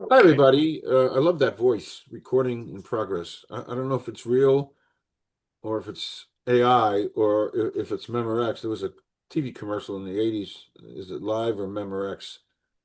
Hi, everybody. I love that voice, recording in progress. I don't know if it's real or if it's AI or if it's Memorex. There was a TV commercial in the 80s. Is it live or Memorex?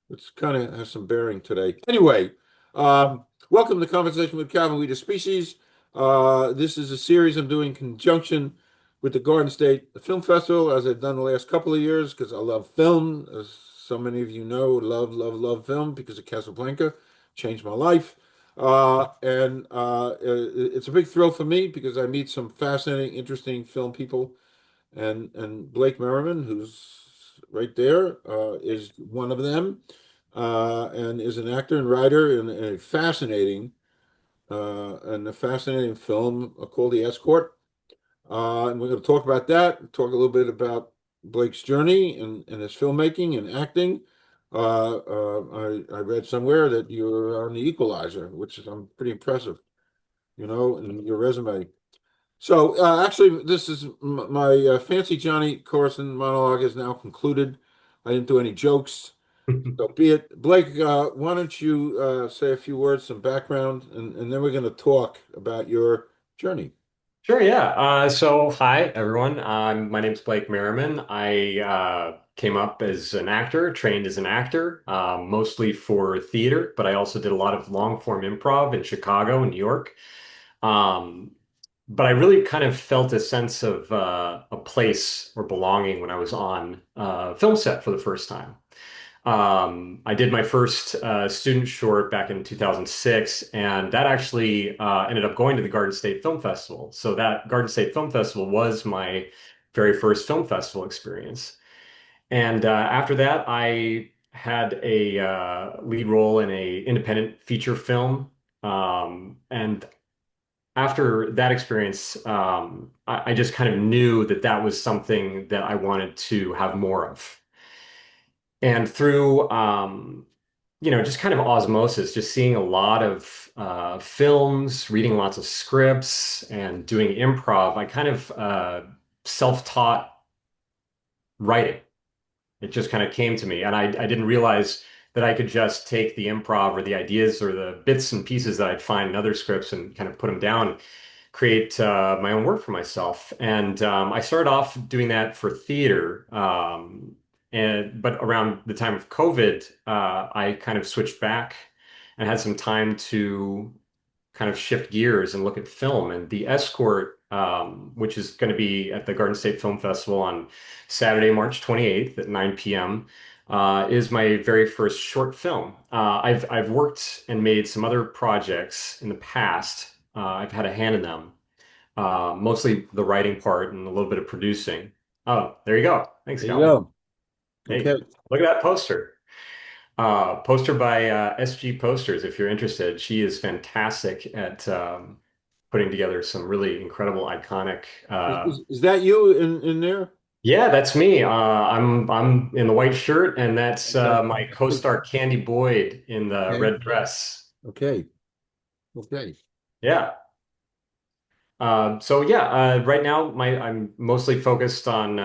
It's kind of has some bearing today. Anyway, welcome to Conversation with Calvin, We the Species. This is a series I'm doing in conjunction with the Garden State Film Festival, as I've done the last couple of years, because I love film. As so many of you know, love film because of Casablanca changed my life. It's a big thrill for me because I meet some fascinating, interesting film people. And Blake Merriman, who's right there, is one of them, and is an actor and writer in a fascinating film called The Escort. And we're going to talk about that, talk a little bit about Blake's journey and his filmmaking and acting. I read somewhere that you're on the Equalizer, which is pretty impressive, in your resume. So actually, this is my Fancy Johnny Carson monologue is now concluded. I didn't do any jokes, so be it. Blake, why don't you say a few words, some background, and then we're going to talk about your journey. Sure, yeah. So, hi, everyone. My name's Blake Merriman. I came up as an actor, trained as an actor, mostly for theater, but I also did a lot of long form improv in Chicago and New York. Um, but I really kind of felt a sense of a place or belonging when I was on film set for the first time. I did my first student short back in 2006, and that actually ended up going to the Garden State Film Festival. So that Garden State Film Festival was my very first film festival experience. And after that, I had a lead role in a independent feature film. And after that experience, I just kind of knew that that was something that I wanted to have more of. And through just kind of osmosis, just seeing a lot of films, reading lots of scripts, and doing improv, I kind of self-taught writing. It just kind of came to me, and I didn't realize that I could just take the improv or the ideas or the bits and pieces that I'd find in other scripts and kind of put them down, create my own work for myself. And I started off doing that for theater. But around the time of COVID, I kind of switched back and had some time to kind of shift gears and look at film. And The Escort, which is going to be at the Garden State Film Festival on Saturday, March 28th at 9 p.m., is my very first short film. I've worked and made some other projects in the past. I've had a hand in them, mostly the writing part and a little bit of producing. Oh, there you go. Thanks, There you Calvin. go. Okay. Hey, look at that poster. Poster by SG Posters, if you're interested. She is fantastic at putting together some really incredible, iconic. Is that you in there? Yeah, that's me. I'm in the white shirt, and that's my Fantastic. co-star Candy Boyd in the Okay. red dress. Okay. Okay. Yeah. So yeah, right now I'm mostly focused on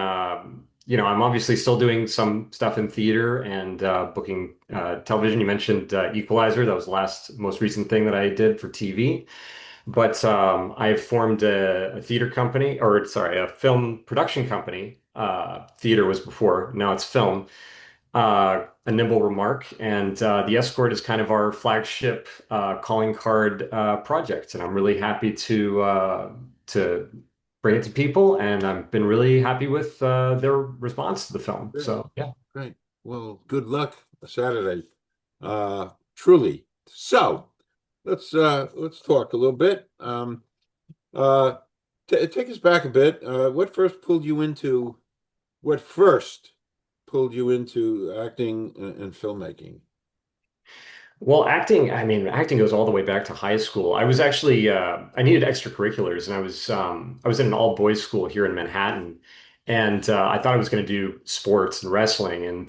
I'm obviously still doing some stuff in theater and booking television. You mentioned Equalizer. That was the last most recent thing that I did for TV. But I've formed a theater company, or sorry, a film production company. Theater was before, now it's film. A nimble remark, and the Escort is kind of our flagship calling card project, and I'm really happy to bring it to people, and I've been really happy with their response to the film. Great. So yeah. Great. Well, good luck Saturday. Truly. So let's talk a little bit. Uh, t take us back a bit. What first pulled you into acting and filmmaking? Well, I mean, acting goes all the way back to high school. I was actually I needed extracurriculars, and I was in an all boys school here in Manhattan, and I thought I was going to do sports and wrestling, and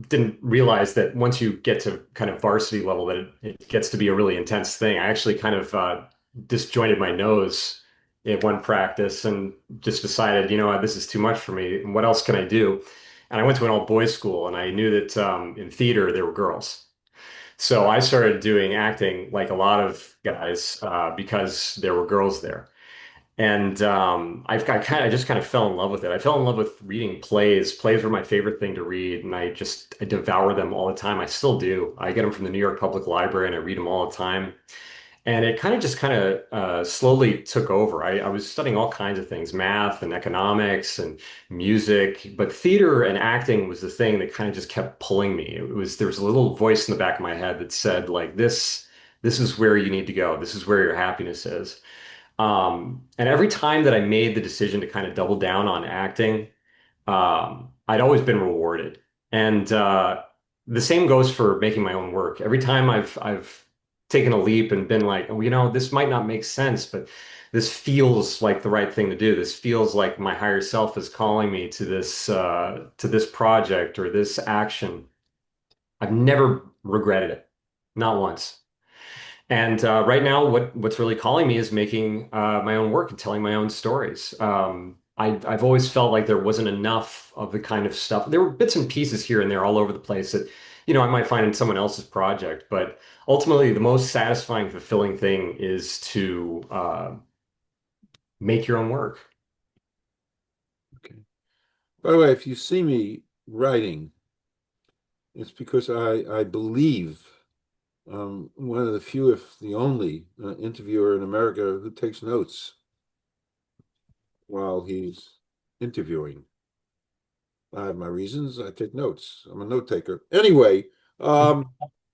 didn't realize that once you get to kind of varsity level, that it gets to be a really intense thing. I actually kind of disjointed my nose in one practice, and just decided, this is too much for me. What else can I do? And I went to an all boys school, and I knew that in theater there were girls. So I started doing acting like a lot of guys because there were girls there. And I just kind of fell in love with it. I fell in love with reading plays. Plays were my favorite thing to read, and I devour them all the time. I still do. I get them from the New York Public Library, and I read them all the time. And it kind of slowly took over. I was studying all kinds of things, math and economics and music, but theater and acting was the thing that kind of just kept pulling me. There was a little voice in the back of my head that said, like, this is where you need to go. This is where your happiness is. And every time that I made the decision to kind of double down on acting, I'd always been rewarded. And the same goes for making my own work. Every time I've taken a leap and been like, oh, this might not make sense, but this feels like the right thing to do. This feels like my higher self is calling me to this project or this action. I've never regretted it, not once. And right now, what's really calling me is making my own work and telling my own stories. I've always felt like there wasn't enough of the kind of stuff. There were bits and pieces here and there all over the place that, I might find in someone else's project. But ultimately, the most satisfying, fulfilling thing is to make your own work. Okay. By the way, if you see me writing, it's because I believe one of the few, if the only, interviewer in America who takes notes while he's interviewing. I have my reasons. I take notes. I'm a note taker. Anyway,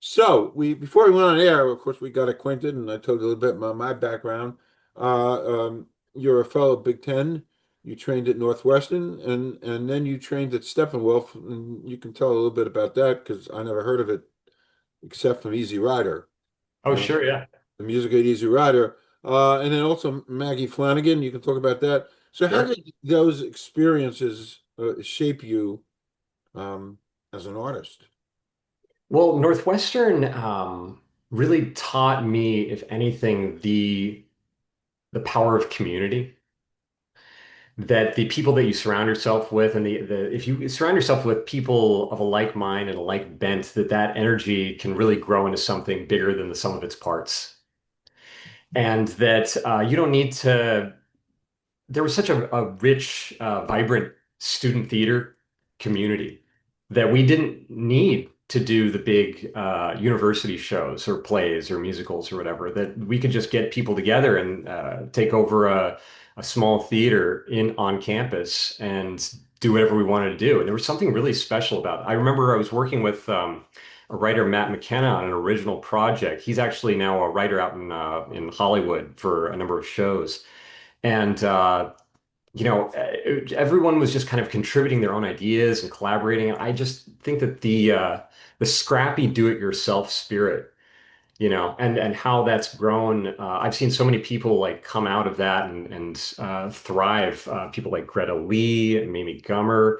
so we before we went on air, of course, we got acquainted, and I told you a little bit about my background. You're a fellow Big Ten. You trained at Northwestern, and then you trained at Steppenwolf, and you can tell a little bit about that because I never heard of it except from Easy Rider, Oh, uh, sure, yeah. the music aid Easy Rider, and then also Maggie Flanagan. You can talk about that. So, how Sure. did those experiences shape you as an artist? Well, Northwestern really taught me, if anything, the power of community. That the people that you surround yourself with and the if you surround yourself with people of a like mind and a like bent, that energy can really grow into something bigger than the sum of its parts. And that you don't need to there was such a rich, vibrant student theater community that we didn't need to do the big university shows or plays or musicals or whatever, that we could just get people together and take over a small theater in on campus and do whatever we wanted to do. And there was something really special about it. I remember I was working with a writer, Matt McKenna, on an original project. He's actually now a writer out in Hollywood for a number of shows. And everyone was just kind of contributing their own ideas and collaborating. I just think that the scrappy do-it-yourself spirit, and how that's grown. I've seen so many people like come out of that and thrive. People like Greta Lee and Mamie Gummer.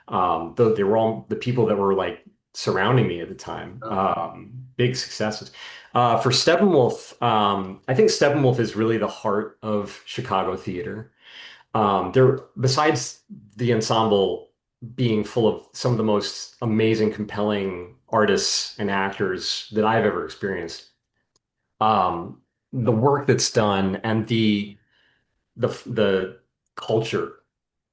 Though they were all the people that were like surrounding me at the time. Oh, Big successes. For Steppenwolf, I think Steppenwolf is really the heart of Chicago theater. There, besides the ensemble being full of some of the most amazing, compelling artists and actors that I've ever experienced, the work that's done and the culture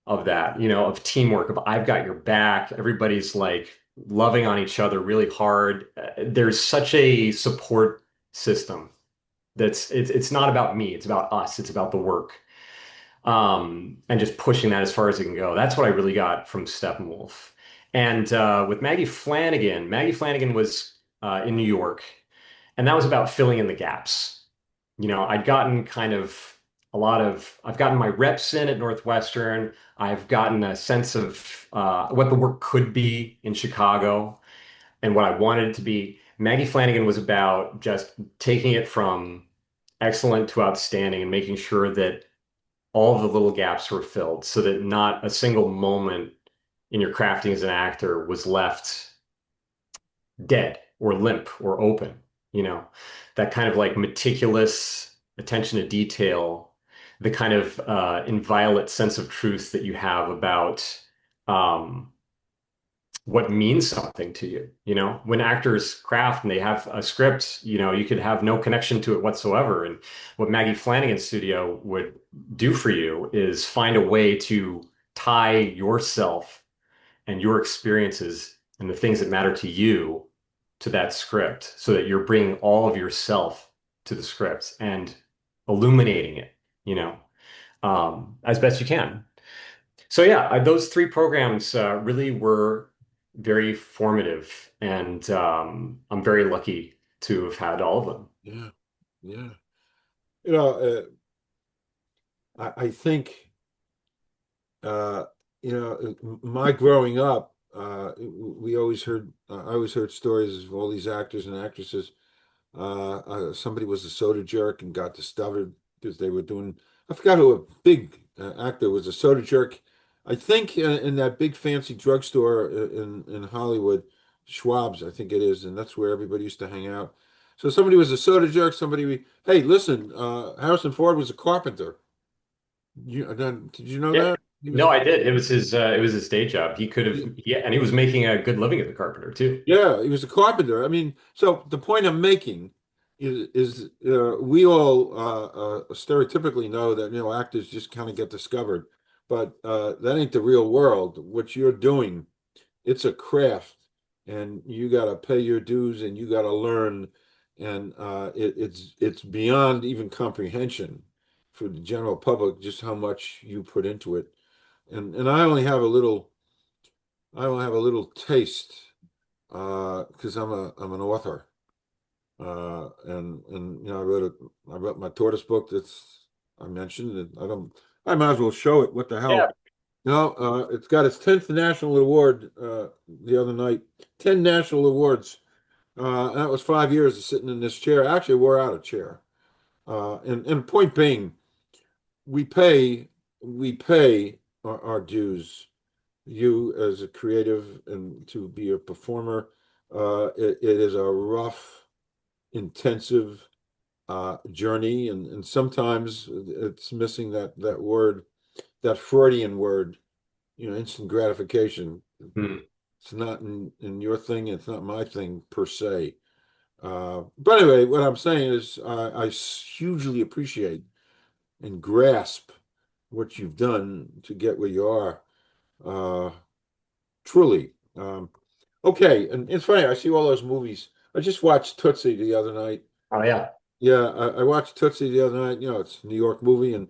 of that, of teamwork, of I've got your back, everybody's like loving on each other really hard. There's such a support system it's not about me, it's about us, it's about the work. And just pushing that as far as it can go. That's what I really got from Steppenwolf. And with Maggie Flanagan was in New York, and that was about filling in the gaps. I'd gotten kind of I've gotten my reps in at Northwestern. I've gotten a sense of what the work could be in Chicago and what I wanted it to be. Maggie Flanagan was about just taking it from excellent to outstanding and making sure that all of the little gaps were filled so that not a single moment in your crafting as an actor was left dead or limp or open, you know, that kind of like meticulous attention to detail, the kind of inviolate sense of truth that you have about um, what means something to you. You know, when actors craft and they have a script, you know, you could have no connection to it whatsoever. And what Maggie Flanagan's studio would do for you is find a way to tie yourself and your experiences and the things that matter to you to that script so that you're bringing all of yourself to the script and illuminating it, you know, as best you can. So yeah, those three programs really were very formative, and I'm very lucky to have had all of them. Yeah, yeah. You know, I think uh, my growing up, we always heard, I always heard stories of all these actors and actresses. Somebody was a soda jerk and got discovered because they were doing, I forgot who a big actor was a soda jerk. I think in that big fancy drugstore in Hollywood, Schwab's, I think it is, and that's where everybody used to hang out. So somebody was a soda jerk. Hey, listen, Harrison Ford was a carpenter. Did you know Yeah. that? He was No, a I did. It was his day job. He could have, yeah, and he was making a good living as a carpenter too. Yeah, he was a carpenter. I mean, so the point I'm making is we all stereotypically know that actors just kind of get discovered, but that ain't the real world. What you're doing, it's a craft, and you got to pay your dues, and you got to learn, and it's beyond even comprehension for the general public just how much you put into it. And I only have a little taste because I'm an author, and I wrote my tortoise book that's I mentioned, and I might as well show it. What the Yeah. hell? It's got its 10th national award the other night. 10 national awards. That was 5 years of sitting in this chair. I actually wore out a chair. And point being, we pay we pay our dues. You as a creative and to be a performer, it is a rough, intensive journey, and sometimes it's missing that word, that Freudian word, instant gratification. Hmm. It's not in your thing, it's not my thing per se. But anyway, what I'm saying is I hugely appreciate and grasp what you've done to get where you are. Uh, Truly. Okay, and it's funny, I see all those movies. I just watched Tootsie the other night. Oh yeah. Yeah, I watched Tootsie the other night. It's a New York movie, and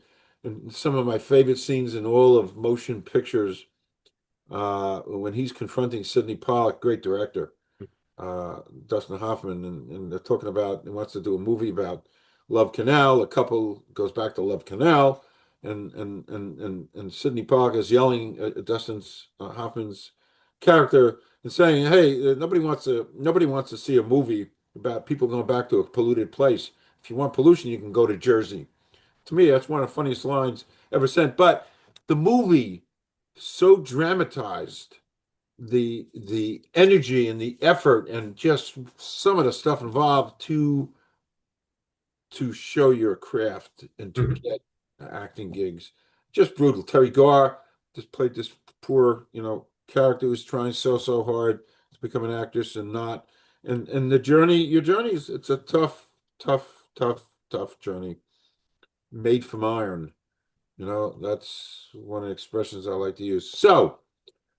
some of my favorite scenes in all of motion pictures when he's confronting Sidney Pollack, great director, Dustin Hoffman, and they're talking about, he wants to do a movie about Love Canal. A couple goes back to Love Canal, and Sidney Pollack is yelling at Dustin's Hoffman's character and saying, "Hey, nobody wants to see a movie about people going back to a polluted place. If you want pollution, you can go to Jersey." To me, that's one of the funniest lines ever sent. But the movie so dramatized the energy and the effort and just some of the stuff involved to show your craft and to Mhm. get acting gigs. Just brutal. Terry Garr just played this poor, character who's trying so hard to become an actress and not. And your journey is it's a tough journey made from iron. That's one of the expressions I like to use. So,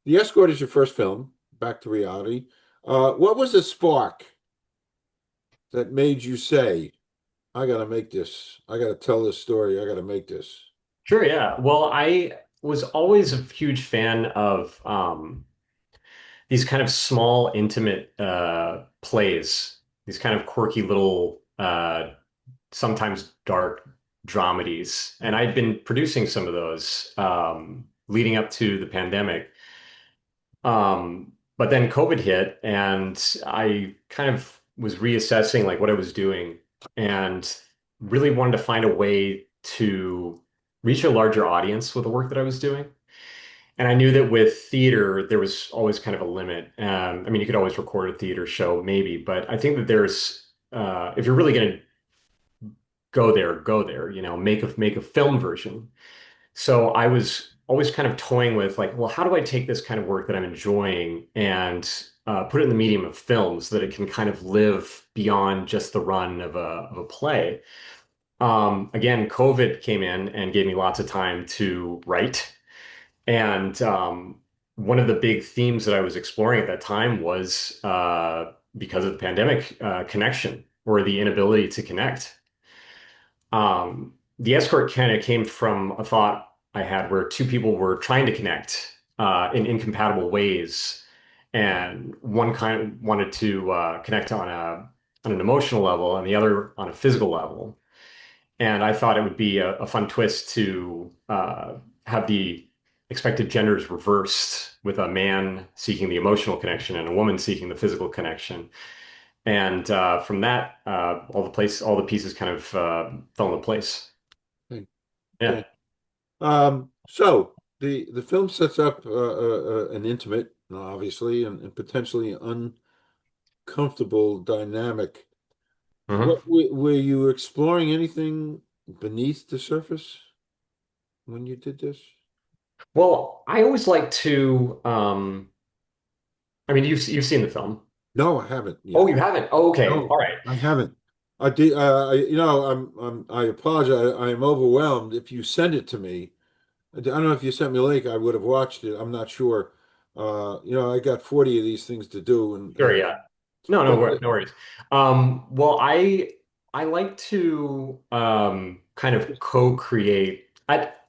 The Escort is your first film, back to reality. What was the spark that made you say, I got to make this. I got to tell this story. I got to make this. Sure, yeah. Well, I was always a huge fan of these kind of small, intimate plays, these kind of quirky little, sometimes dark dramedies. And I'd been producing some of those leading up to the pandemic. But then COVID hit, and I kind of was reassessing like what I was doing and really wanted to find a way to reach a larger audience with the work that I was doing. And I knew that with theater, there was always kind of a limit. I mean, you could always record a theater show, maybe, but I think that if you're really going to go there, you know, make a film version. So I was always kind of toying with like, well, how do I take this kind of work that I'm enjoying and put it in the medium of film so that it can kind of live beyond just the run of a play. Again, COVID came in and gave me lots of time to write. And one of the big themes that I was exploring at that time was because of the pandemic, connection or the inability to connect. The escort kind of came from a thought I had where two people were trying to connect in incompatible ways, and one kind wanted to connect on an emotional level, and the other on a physical level. And I thought it would be a fun twist to have the expected genders reversed with a man seeking the emotional connection and a woman seeking the physical connection. And from that, all the pieces kind of fell into place. Okay. Yeah. Okay. So the film sets up an intimate, obviously, and potentially uncomfortable dynamic. Mhm. Were you exploring anything beneath the surface when you did this? Well, I always like to. I mean, you've seen the film. No, I haven't Oh, yet. you haven't? Oh, okay. No, All right. I haven't. I did. I apologize. I am overwhelmed. If you send it to me, I don't know if you sent me a link. I would have watched it. I'm not sure. I got 40 of these things to do, Sure. and Yeah. No, no, but no worries. Well, I like to kind of co-create at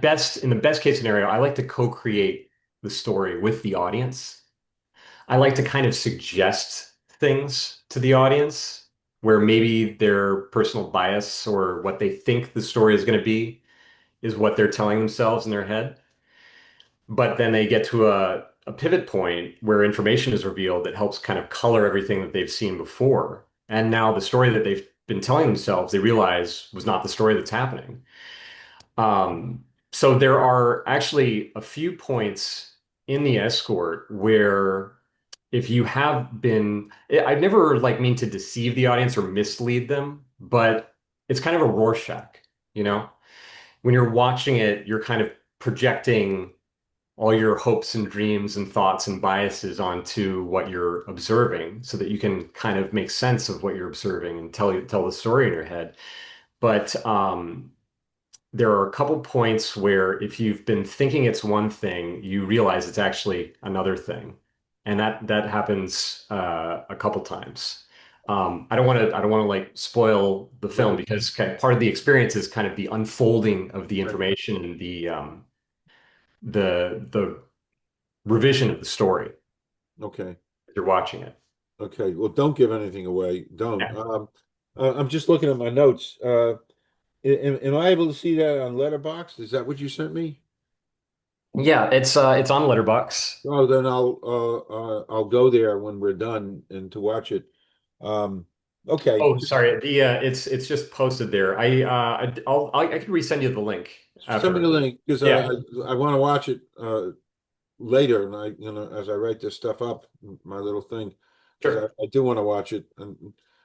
best in the best case scenario. I like to co-create the story with the audience. I like to kind of suggest things to the audience where maybe their personal bias or what they think the story is going to be is what they're telling themselves in their head. But then they get to a pivot point where information is revealed that helps kind of color everything that they've seen before. And now the story that they've been telling themselves, they realize was not the story that's happening. So there are actually a few points in the escort where if you have been, I've never like mean to deceive the audience or mislead them, but it's kind of a Rorschach, you know? When you're watching it, you're kind of projecting all your hopes and dreams and thoughts and biases onto what you're observing so that you can kind of make sense of what you're observing and tell the story in your head. But there are a couple points where if you've been thinking it's one thing, you realize it's actually another thing. And that happens a couple times. I don't want to like spoil the film right, because part of the experience is kind of the unfolding of the right. information and the revision of the story Okay, if you're watching it. okay. Well, don't give anything away. Don't. Yeah. I'm just looking at my notes. Am I able to see that on Letterboxd? Is that what you sent me? Yeah, it's on Letterbox. Oh, then I'll go there when we're done and to watch it. Okay, Oh, sorry. It's just posted there. I can resend you the link send me the after. link because Yeah, I want to watch it later, and as I write this stuff up, my little thing, because sure. I do want to watch it, and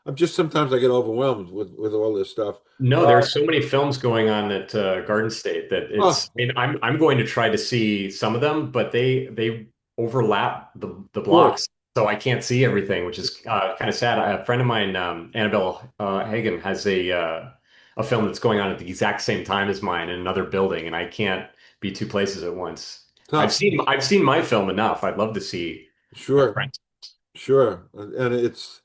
I'm just sometimes I get overwhelmed with all this stuff. No, Uh, there's so many films going on at Garden State that oh, it's. I mean, I'm going to try to see some of them, but they overlap the of course, blocks, so I can't see everything, which is kind of sad. A friend of mine, Annabelle Hagen, has a film that's going on at the exact same time as mine in another building, and I can't be two places at once. tough. I've seen my film enough. I'd love to see my Sure, friends. sure, and it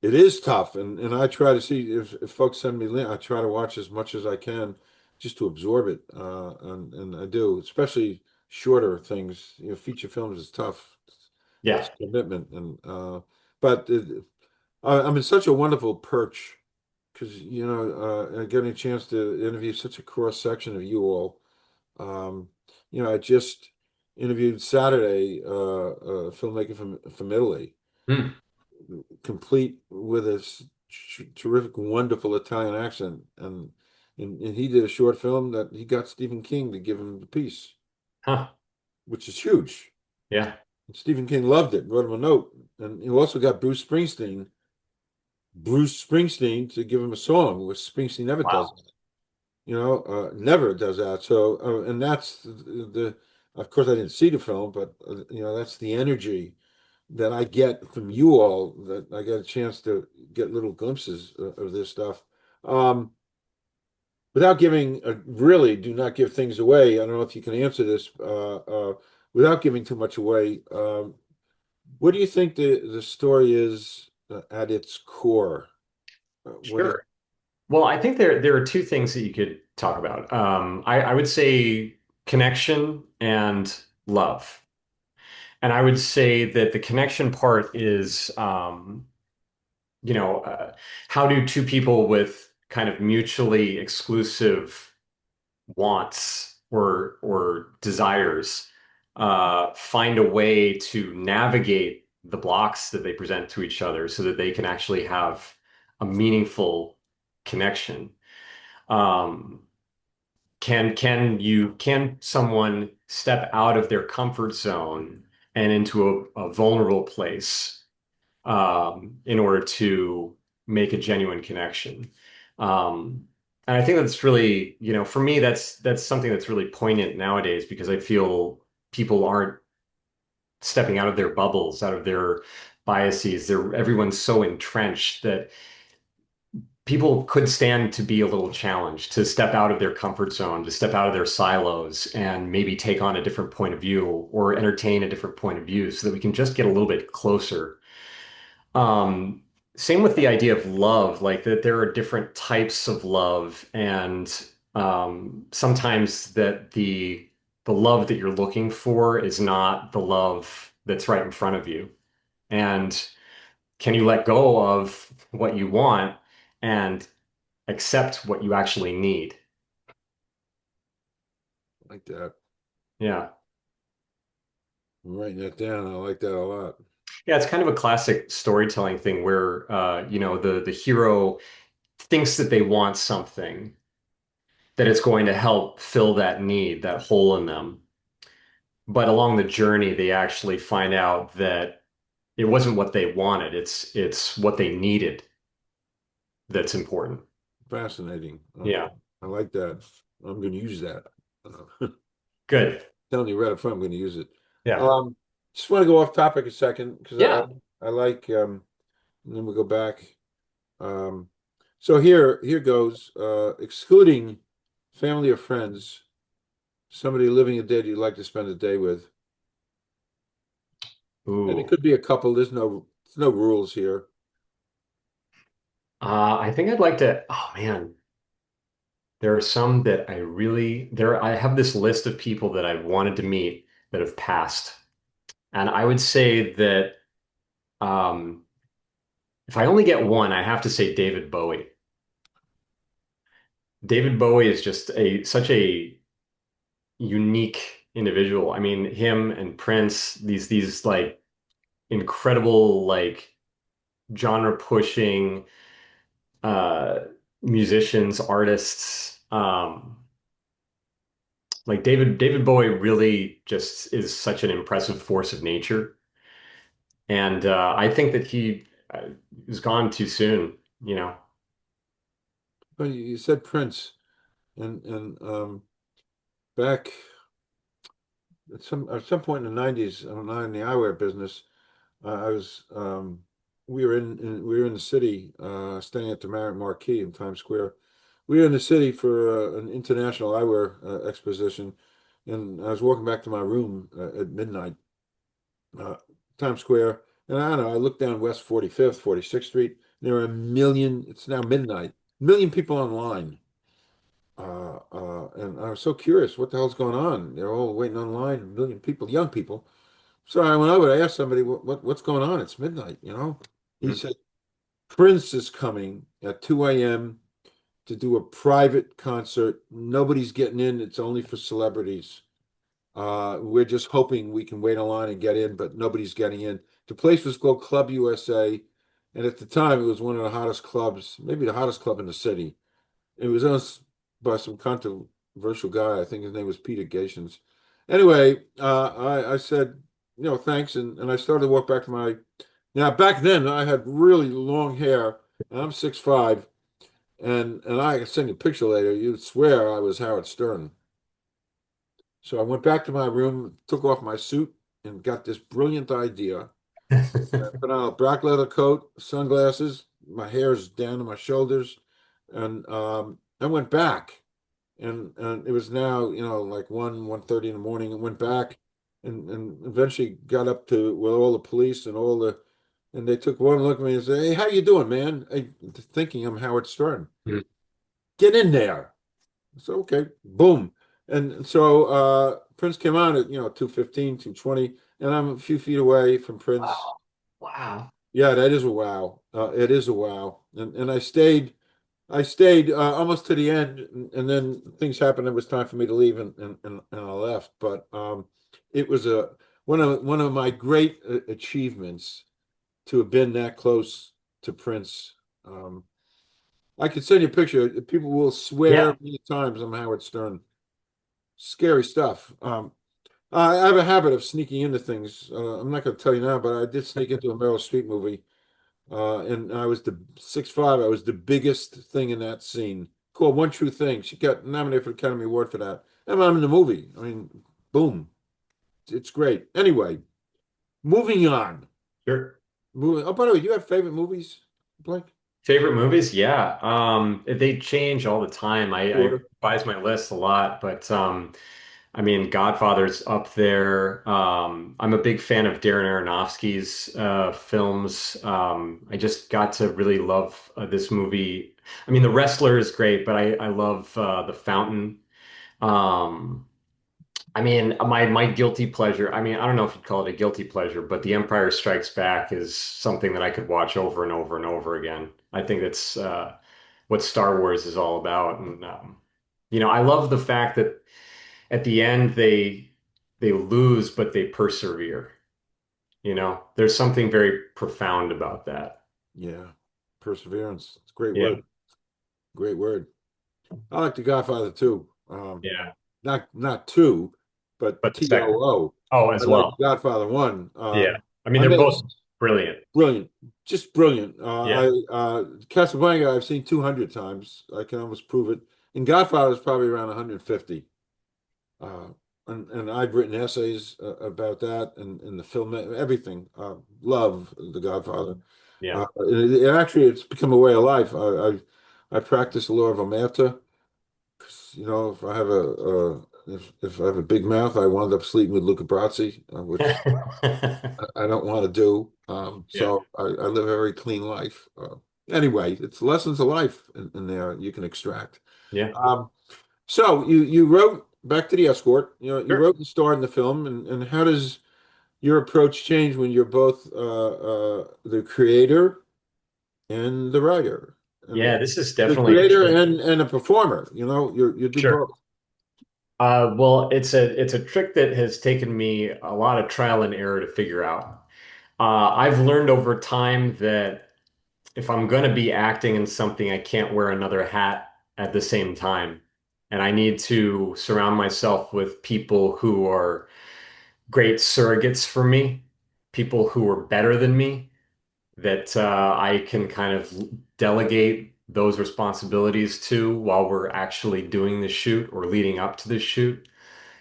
it is tough, and I try to see if folks send me link, I try to watch as much as I can just to absorb it, and I do, especially shorter things. Feature films is tough. It's Yeah. commitment, and but I'm in such a wonderful perch because getting a chance to interview such a cross section of you all. Um, I just interviewed Saturday a filmmaker from Italy, Hmm. complete with his terrific, wonderful Italian accent, and he did a short film that he got Stephen King to give him the piece, Huh. which is huge. Yeah. And Stephen King loved it, wrote him a note, and he also got Bruce Springsteen to give him a song, which Springsteen never does. Wow. never does that. So, and that's of course, I didn't see the film, but that's the energy that I get from you all. That I get a chance to get little glimpses of this stuff. Um, Without giving, really, do not give things away. I don't know if you can answer this. Without giving too much away, what do you think the story is at its core? What is Sure. Well, I think there are two things that you could talk about. I would say connection and love. And I would say that the connection part is, you know, how do two people with kind of mutually exclusive wants or desires find a way to navigate the blocks that they present to each other so that they can actually have a meaningful connection. Um, can someone step out of their comfort zone and into a vulnerable place in order to make a genuine connection? Um, and I think that's really, for me, that's something that's really poignant nowadays because I feel people aren't stepping out of their bubbles, out of their biases. Everyone's so entrenched that people could stand to be a little challenged, to step out of their comfort zone, to step out of their silos and maybe take on a different point of view or entertain a different point of view so that we can just get a little bit closer. Um, Same with the idea of love, like that there are different types of love, and sometimes that the love that you're looking for is not the love that's right in front of you. And can you let go of what you want and accept what you actually need? like that? Yeah. I'm writing that down. I like that a lot. Yeah, it's kind of a classic storytelling thing where the hero thinks that they want something that it's going to help fill that need, that hole in them. But along the journey, they actually find out that it wasn't what they wanted. It's what they needed that's important. Fascinating. Yeah. I like that. I'm going to use that. Good. Telling you right up front, I'm going to use it. Yeah. Um, just want to go off topic a second because Yeah. I like, and then we go back. Um, so here goes. Excluding family or friends, somebody living a day you'd like to spend a day with, and it Ooh. could be a couple. There's no rules here. I think I'd like to, oh man, there are some that I have this list of people that I've wanted to meet that have passed. And I would say that um, if I only get one, I have to say David Bowie. David Bowie is just such a unique individual. I mean, him and Prince, these like incredible like genre pushing uh musicians, artists. Like David Bowie really just is such an impressive force of nature. And I think that he is gone too soon, you know. But you said Prince, and back at some point in the '90s, I'm not in the eyewear business. I was we were in the city, staying at the Marriott Marquis in Times Square. We were in the city for an international eyewear exposition, and I was walking back to my room at midnight, uh, Times Square, and I don't know. I looked down West 45th, 46th Street. There are a million. It's now midnight. Million people online. And I was so curious, what the hell's going on? They're all waiting online, a million people, young people. So I went over, I asked somebody, what's going on? It's midnight. He Mhm. said, Prince is coming at 2 a.m. to do a private concert. Nobody's getting in. It's only for celebrities. We're just hoping we can wait in line and get in, but nobody's getting in. The place was called Club USA, and at the time it was one of the hottest clubs, maybe the hottest club in the city. It was owned by some controversial guy. I think his name was Peter Gashins. Anyway, I said, thanks, and I started to walk back to my. Now back then I had really long hair, and I'm 6'5", and I can send you a picture later. You'd swear I was Howard Stern. So I went back to my room, took off my suit, and got this brilliant idea. I put on a black leather coat, sunglasses, my hair is down to my shoulders, and I went back. And it was now, like 1:30 in the morning, and went back and eventually got up to with all the police and they took one look at me and said, "Hey, how you doing, man?" Thinking I'm Howard Stern. Get in there. So okay, boom. And so Prince came on at 2:15, 2:20, and I'm a few feet away from Prince. Wow. Wow. Yeah, that is a wow. It is a wow. And I stayed almost to the end, and then things happened. It was time for me to leave, and I left. But it was one of my great achievements to have been that close to Prince. Um, I could send you a picture. People will Yeah. swear many times I'm Howard Stern. Scary stuff. I have a habit of sneaking into things. I'm not going to tell you now, but I did sneak into a Meryl Streep movie. And I was the 6'5". I was the biggest thing in that scene. Called One True Thing. She got nominated for the Academy Award for that. And I'm in the movie. I mean, boom. It's great. Anyway, moving on. Sure. Moving. Oh, by the way, do you have favorite movies, Blake? Favorite movies? Yeah. They change all the time. I Order. revise my list a lot, but I mean, Godfather's up there. I'm a big fan of Darren Aronofsky's films. I just got to really love this movie. I mean, The Wrestler is great, but I love The Fountain. Um, I mean, my guilty pleasure. I mean, I don't know if you'd call it a guilty pleasure, but The Empire Strikes Back is something that I could watch over and over and over again. I think that's what Star Wars is all about, and I love the fact that at the end they lose, but they persevere. There's something very profound about that. Yeah. Perseverance. It's a great Yeah, word. Great word. I like The Godfather too. yeah. Not two, but But the second, TOO. oh, I as like well. Godfather one. Yeah. I mean, I they're made both brilliant. brilliant, just brilliant. Yeah. Casablanca I've seen 200 times. I can almost prove it. And Godfather is probably around 150. Uh, and I've written essays about that and the film, everything. Love The Godfather. Yeah. Actually, it's become a way of life. I practice the law of omerta. 'Cause, if I have if I have a big mouth, I wind up sleeping with Luca Brasi, which I don't want to do. Yeah. So I live a very clean life. Anyway, it's lessons of life in there you can extract. Yeah. Um, so you wrote back to the escort. You Sure. wrote and starred in the film, and how does your approach change when you're both the creator and the writer? I Yeah, mean, this is the definitely creator tricky. and a performer. You do Sure. both. Well, it's a trick that has taken me a lot of trial and error to figure out. I've learned over time that if I'm going to be acting in something, I can't wear another hat at the same time. And I need to surround myself with people who are great surrogates for me, people who are better than me, that I can kind of delegate those responsibilities to while we're actually doing the shoot or leading up to the shoot.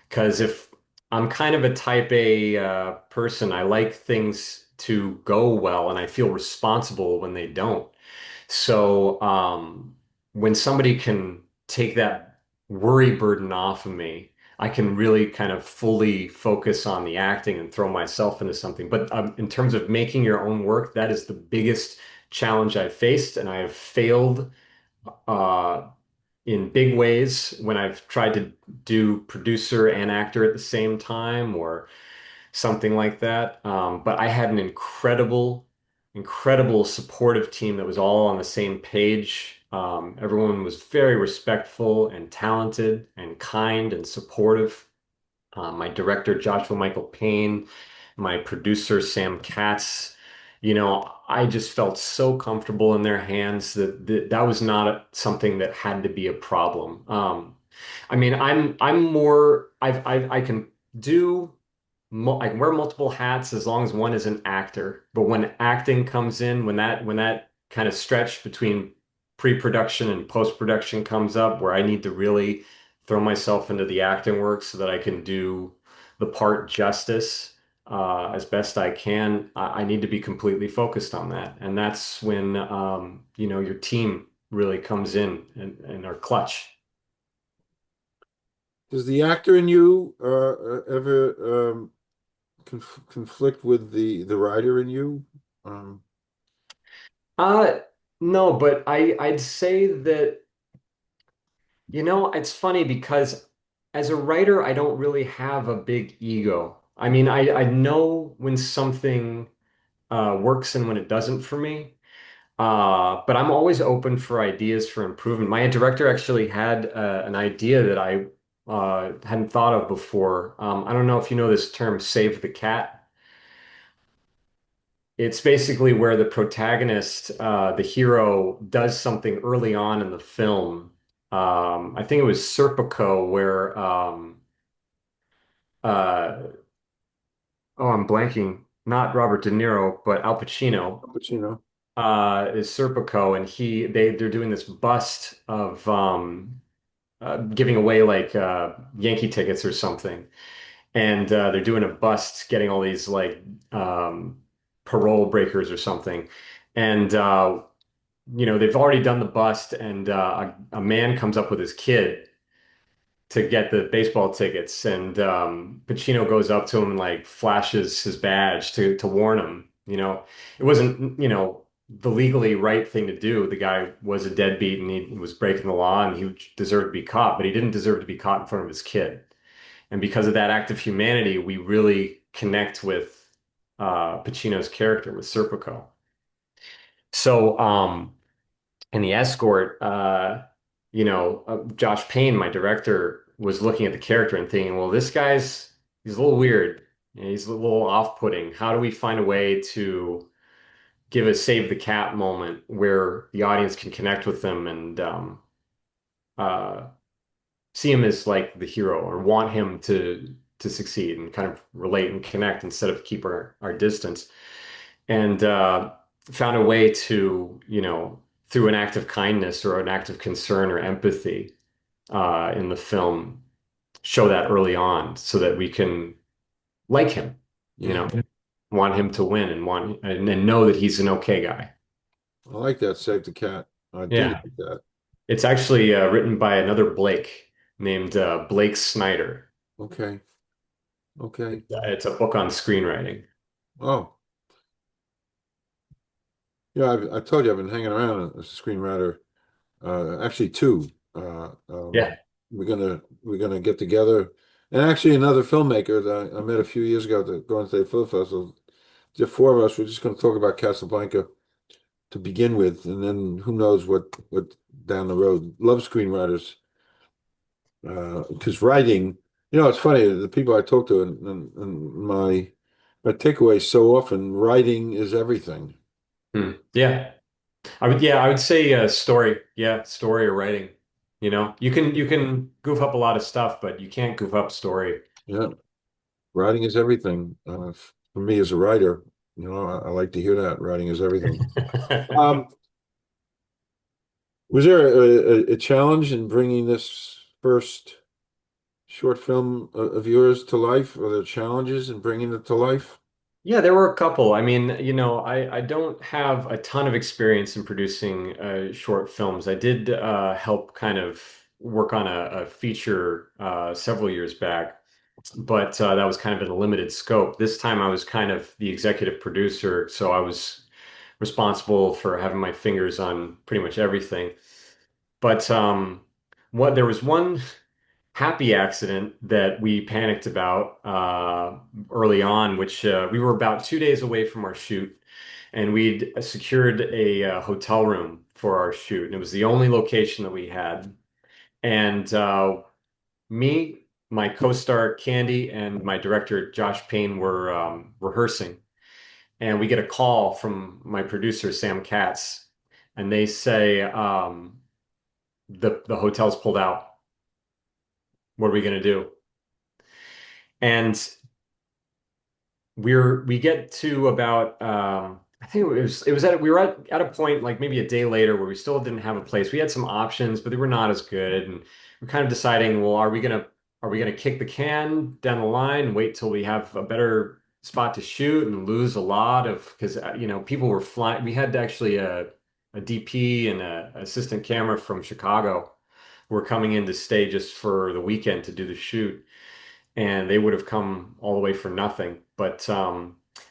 Because if I'm kind of a type A person, I like things to go well and I feel responsible when they don't. So when somebody can take that worry burden off of me, I can really kind of fully focus on the acting and throw myself into something. But in terms of making your own work, that is the biggest challenge I've faced, and I have failed uh, in big ways when I've tried to do producer and actor at the same time, or something like that. But I had an incredible supportive team that was all on the same page. Everyone was very respectful and talented and kind and supportive. My director, Joshua Michael Payne, my producer, Sam Katz, I just felt so comfortable in their hands that was not something that had to be a problem. I mean, I'm more, I can do I can wear multiple hats as long as one is an actor. But when acting comes in, when that kind of stretch between pre-production and post-production comes up where I need to really throw myself into the acting work so that I can do the part justice as best I can, I need to be completely focused on that. And that's when your team really comes in and are clutch. Does the actor in you ever conflict with the writer in you? Um, Uh no, but I'd say that it's funny because as a writer, I don't really have a big ego. I mean, I know when something works and when it doesn't for me. But I'm always open for ideas for improvement. My director actually had an idea that I hadn't thought of before. I don't know if you know this term, save the cat. It's basically where the protagonist, the hero, does something early on in the film. I think it was Serpico where uh, oh, I'm blanking. Not Robert De Niro, but Al Pacino Pacino. is Serpico, and they're doing this bust of giving away like Yankee tickets or something, and they're doing a bust, getting all these like um, parole breakers or something, and they've already done the bust, and a man comes up with his kid to get the baseball tickets, and Pacino goes up to him and like flashes his badge to warn him. It wasn't the legally right thing to do. The guy was a deadbeat and he was breaking the law and he deserved to be caught, but he didn't deserve to be caught in front of his kid. And because of that act of humanity, we really connect with Pacino's character with Serpico. So, in the Escort, Josh Payne, my director, was looking at the character and thinking, well, he's a little weird. He's a little off-putting. How do we find a way to give a save the cat moment where the audience can connect with him and uh, see him as like the hero or want him to succeed and kind of relate and connect instead of keep our distance? And found a way to, through an act of kindness or an act of concern or empathy in the film, show that early on so that we can like him, you Yeah, know, want him to win and know that he's an okay guy. I like that. Save the cat. I do Yeah. like that. It's actually written by another Blake named Blake Snyder. Okay. Okay. It's a book on screenwriting. Oh, yeah. I told you I've been hanging around as a screenwriter. Actually, two. Yeah. We're gonna get together, and actually another filmmaker that I met a few years ago at the Golden State Film Festival. The four of us. We're just going to talk about Casablanca to begin with, and then who knows what down the road. Love screenwriters, because writing. It's funny. The people I talk to, and my takeaway so often, writing is everything. Hmm. Yeah. I would say story. Yeah, story or writing. You can goof up a lot of stuff, but you can't goof up story. Yeah, writing is everything. For me as a writer, I like to hear that writing is everything. Um, was there a challenge in bringing this first short film of yours to life? Are there challenges in bringing it to life? Yeah, there were a couple. I mean, I don't have a ton of experience in producing short films. I did help kind of work on a feature several years back, but that was kind of in a limited scope. This time I was kind of the executive producer, so I was responsible for having my fingers on pretty much everything. But what there was one happy accident that we panicked about early on, which we were about 2 days away from our shoot, and we'd secured a hotel room for our shoot, and it was the only location that we had. And me, my co-star Candy, and my director Josh Payne were rehearsing, and we get a call from my producer Sam Katz, and they say the hotel's pulled out. What are we gonna do? And we get to about I think we were at a point like maybe a day later where we still didn't have a place. We had some options, but they were not as good. And we're kind of deciding, well, are we gonna kick the can down the line, wait till we have a better spot to shoot and lose a lot of because people were flying. We had actually a DP and a assistant camera from Chicago who were coming in to stay just for the weekend to do the shoot, and they would have come all the way for nothing. But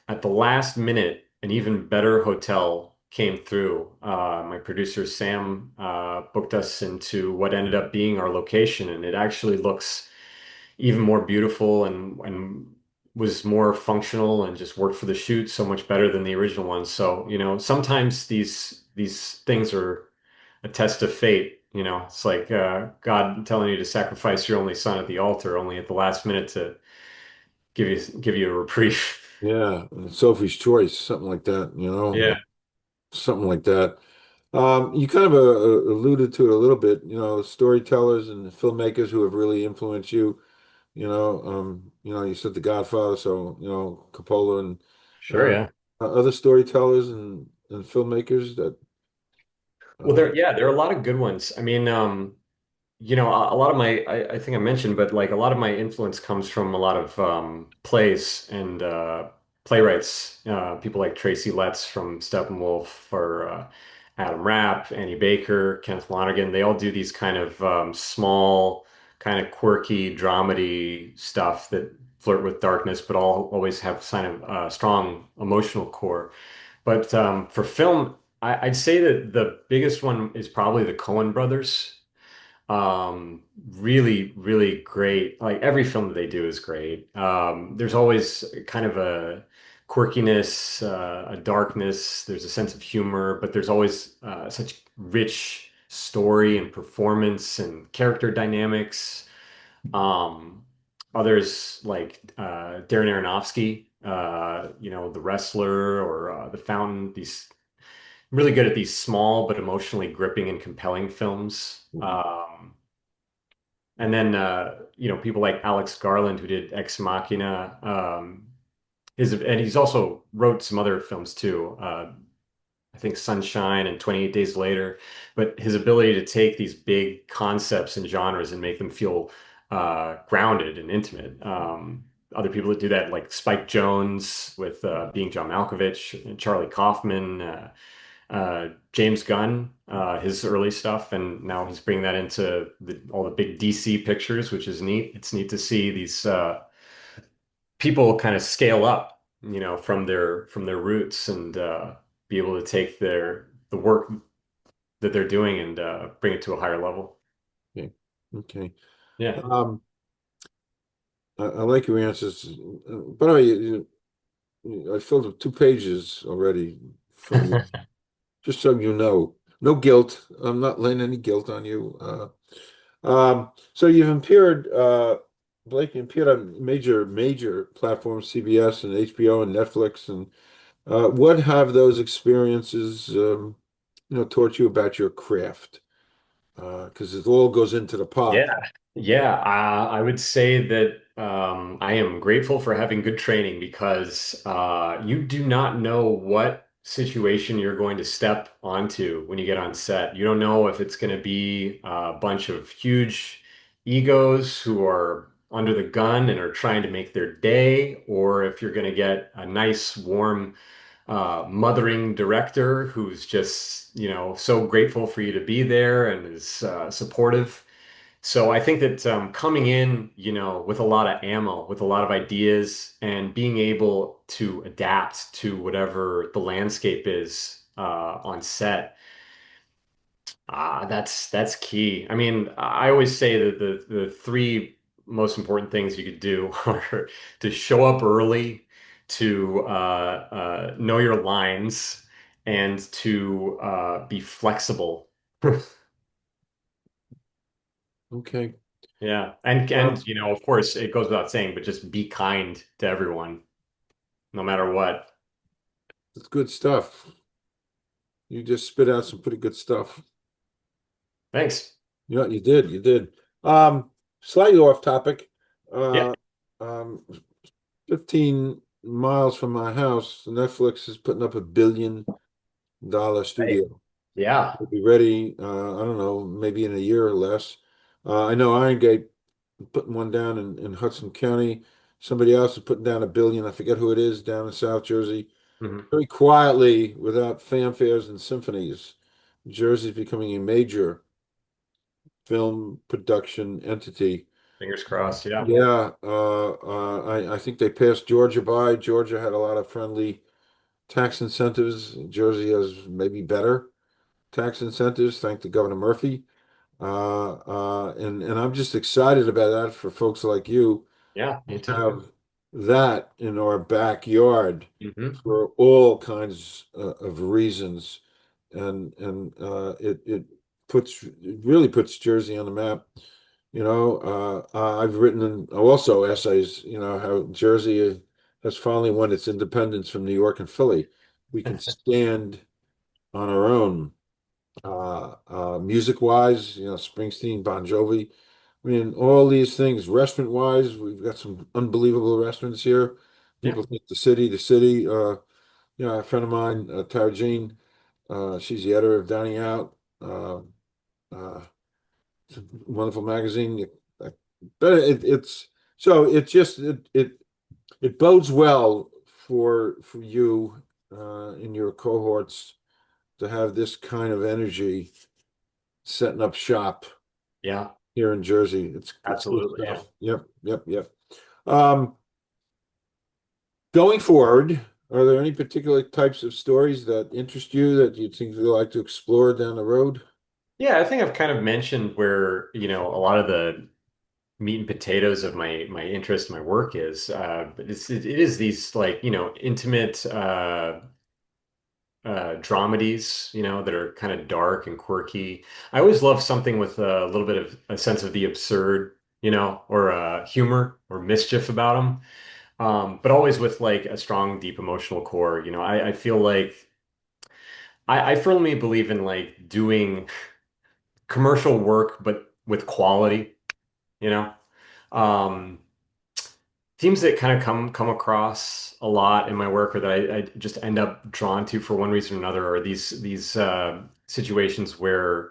at the last minute, an even better hotel came through. My producer Sam booked us into what ended up being our location, and it actually looks even more beautiful and was more functional and just worked for the shoot so much better than the original one. So, sometimes these things are a test of fate. It's like God telling you to sacrifice your only son at the altar, only at the last minute to give you a reprieve. Yeah, Sophie's Choice, something like that, Yeah, something like that. You kind of alluded to it a little bit, storytellers and filmmakers who have really influenced you. You said The Godfather, so Coppola and sure, uh, yeah. other storytellers and filmmakers that. Well, Uh, there are a lot of good ones. I mean, a lot of I think I mentioned, but like a lot of my influence comes from a lot of plays and playwrights, people like Tracy Letts from Steppenwolf or Adam Rapp, Annie Baker, Kenneth Lonergan. They all do these kind of small, kind of quirky dramedy stuff that flirt with darkness, but all always have kind of strong emotional core. But for film, I'd say that the biggest one is probably the Coen brothers. Really, really great. Like every film that they do is great. There's always kind of a quirkiness, a darkness. There's a sense of humor, but there's always such rich story and performance and character dynamics. Um, Others like Darren Aronofsky, The Wrestler or The Fountain. These really good at these small but emotionally gripping and compelling films. And then people like Alex Garland who did Ex Machina. And he's also wrote some other films too. I think Sunshine and 28 Days Later. But his ability to take these big concepts and genres and make them feel grounded and intimate. Other people that do that, like Spike Jonze with Being John Malkovich, and Charlie Kaufman, James Gunn, his early stuff, and now he's bringing that into all the big DC pictures, which is neat. It's neat to see these people kind of scale up, from their roots and be able to take the work that they're doing and bring it to a higher level. okay. Okay. Yeah. Um, I like your answers. By the way, I filled up 2 pages already from you, just so you know. No guilt. I'm not laying any guilt on you. So you've appeared, Blake, you appeared on major platforms, CBS and HBO and Netflix. And what have those experiences, taught you about your craft? Because it all goes into the pot. Yeah, yeah. I would say that I am grateful for having good training because you do not know what situation you're going to step onto when you get on set. You don't know if it's going to be a bunch of huge egos who are under the gun and are trying to make their day, or if you're going to get a nice, warm, mothering director who's just, so grateful for you to be there and is supportive. So I think that coming in, with a lot of ammo, with a lot of ideas, and being able to adapt to whatever the landscape is on set, that's key. I mean, I always say that the three most important things you could do are to show up early, to know your lines, and to be flexible. Okay. Yeah. And Well, and of course it goes without saying, but just be kind to everyone, no matter what. it's good stuff. You just spit out some pretty good stuff. Thanks. Yeah, you did. You did. Slightly off topic. Yeah. Uh, um, 15 miles from my house. Netflix is putting up $1 billion Right. studio. Yeah. It'll be ready, I don't know, maybe in a year or less. I know Iron Gate putting one down in Hudson County. Somebody else is putting down $1 billion. I forget who it is down in South Jersey. Mhm. Very quietly, without fanfares and symphonies. Jersey's becoming a major film production entity. Fingers crossed. Yeah. Yeah, I think they passed Georgia by. Georgia had a lot of friendly tax incentives. Jersey has maybe better tax incentives, thanks to Governor Murphy. And I'm just excited about that for folks like you Yeah. Me to too. have that in our backyard Hmm. for all kinds of reasons, and it really puts Jersey on the map. I've written also essays. How Jersey has finally won its independence from New York and Philly. We can stand on our own. Music wise, Springsteen, Bon Jovi. I mean, all these things, restaurant wise, we've got some unbelievable restaurants here. Yeah. People think the city. A friend of mine, Tara Jean, she's the editor of Dining Out, uh, it's a wonderful magazine. But it's so it just it bodes well for you in your cohorts to have this kind of energy setting up shop Yeah. here in Jersey. It's good Absolutely. Yeah. stuff. Yep, yep, yep. Um, Going forward, are there any particular types of stories that interest you that you think you'd like to explore down the road? Yeah. I think I've kind of mentioned where, a lot of the meat and potatoes of my interest, my work is, but it is these like, intimate, dramedies, that are kind of dark and quirky. I always love something with a little bit of a sense of the absurd, or humor or mischief about them. But always with like a strong, deep emotional core. I feel like I firmly believe in like doing commercial work, but with quality, you know. Um, Themes that kind of come across a lot in my work, or that I just end up drawn to for one reason or another, are these situations where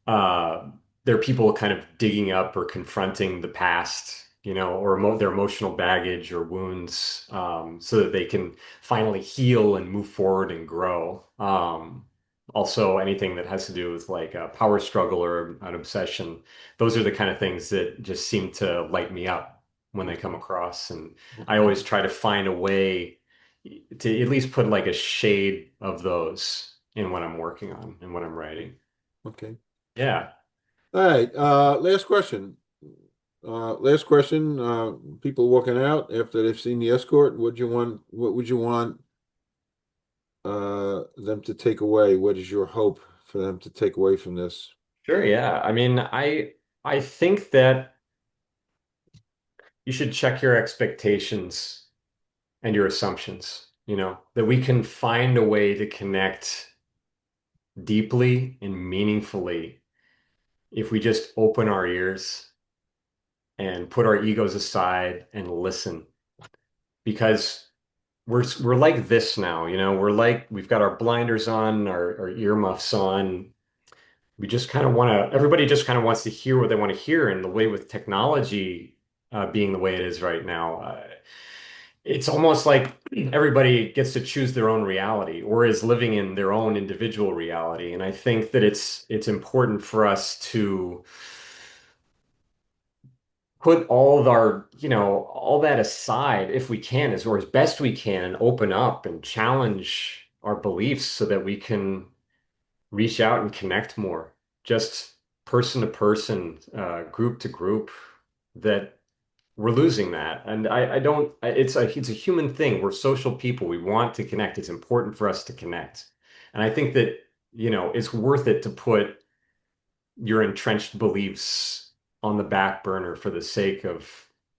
uh, there are people kind of digging up or confronting the past, or their emotional baggage or wounds, so that they can finally heal and move forward and grow. Also, anything that has to do with like a power struggle or an obsession, those are the kind of things that just seem to light me up when they come across. And I Okay. always try to find a way to at least put like a shade of those in what I'm working on and what I'm writing. Okay. Yeah. All right. Last question. Last question. People walking out after they've seen the escort, what would you want them to take away? What is your hope for them to take away from this? Sure, yeah. I mean, I think that you should check your expectations and your assumptions, that we can find a way to connect deeply and meaningfully if we just open our ears and put our egos aside and listen. Because we're like this now, we're like we've got our blinders on, our earmuffs on. We just kind of want to, everybody just kind of wants to hear what they want to hear. And the way with technology being the way it is right now, it's almost like everybody gets to choose their own reality or is living in their own individual reality. And I think that it's important for us to put all of our, all that aside if we can, or as best we can, and open up and challenge our beliefs so that we can reach out and connect more, just person to person, group to group, that we're losing that. And I don't, it's a human thing. We're social people. We want to connect. It's important for us to connect. And I think that, it's worth it to put your entrenched beliefs on the back burner for the sake of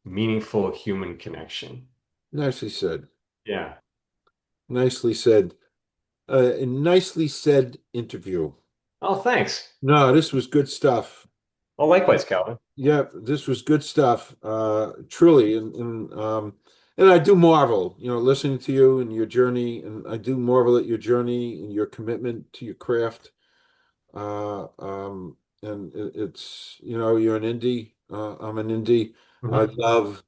meaningful human connection. Nicely said. Yeah. Nicely said. A nicely said interview. Oh, thanks. No, this was good stuff. Well, likewise, Calvin. Yeah, this was good stuff. Truly, and And I do marvel, listening to you and your journey, and I do marvel at your journey and your commitment to your craft. And it's, you're an indie. I'm an indie. I Mhm. love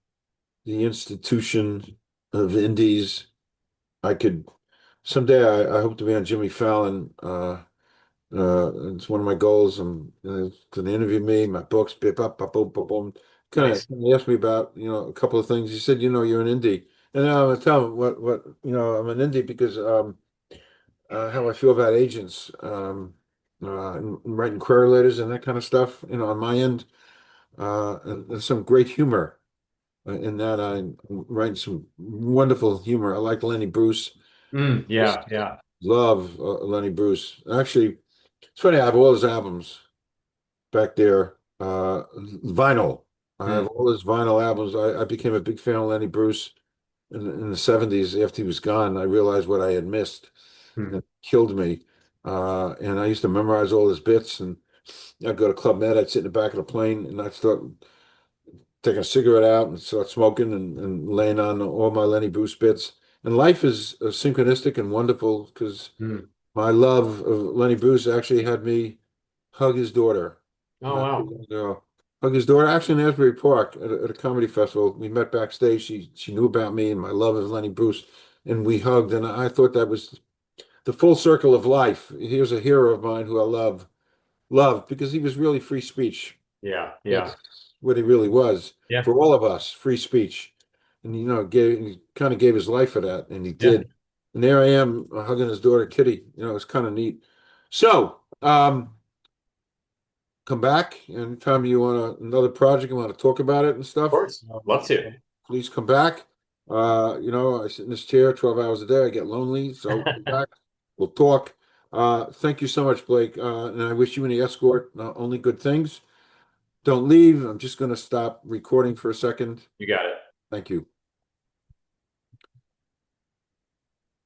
the institution of indies. I could someday. I hope to be on Jimmy Fallon. It's one of my goals. I'm going to interview me, my books, bip, up, bop, boom, boom, boom. Kind of Nice. asked me about, a couple of things. He said, you're an indie, and then I'm gonna tell him what, I'm an indie because how I feel about agents, and writing query letters and that kind of stuff. On my end, and there's some great humor in that. I'm writing some wonderful humor. I like Lenny Bruce. Yeah, Just yeah. love Lenny Bruce. Actually, it's funny. I have all his albums back there, vinyl. I have Mm, all his vinyl albums. I became a big fan of Lenny Bruce in the 70s after he was gone. I realized what I had missed, and mm, it killed me. And I used to memorize all his bits, and I'd go to Club Med. I'd sit in the back of the plane, and I'd start taking a cigarette out and start smoking and laying on all my Lenny Bruce bits. And life is synchronistic and wonderful because mm. my love of Lenny Bruce actually had me hug his daughter Oh, not too wow. long ago. Hug his daughter actually in Asbury Park at a comedy festival. We met backstage. She knew about me and my love of Lenny Bruce, and we hugged. And I thought that was the full circle of life. Here's a hero of mine who I love because he was really free speech. Yeah, yeah, That's what he really was yeah, for all of us, free speech. And he kind of gave his life for that, and he yeah. did. And there I am hugging his daughter Kitty. It's kind of neat. So, come back anytime you want another project, you want to talk about it and Of stuff. course. Love to. Please come back. I sit in this chair 12 hours a day. I get lonely, so come back. We'll talk. Thank you so much, Blake. And I wish you and the escort only good things. Don't leave. I'm just going to stop recording for a second. You got it. Thank you.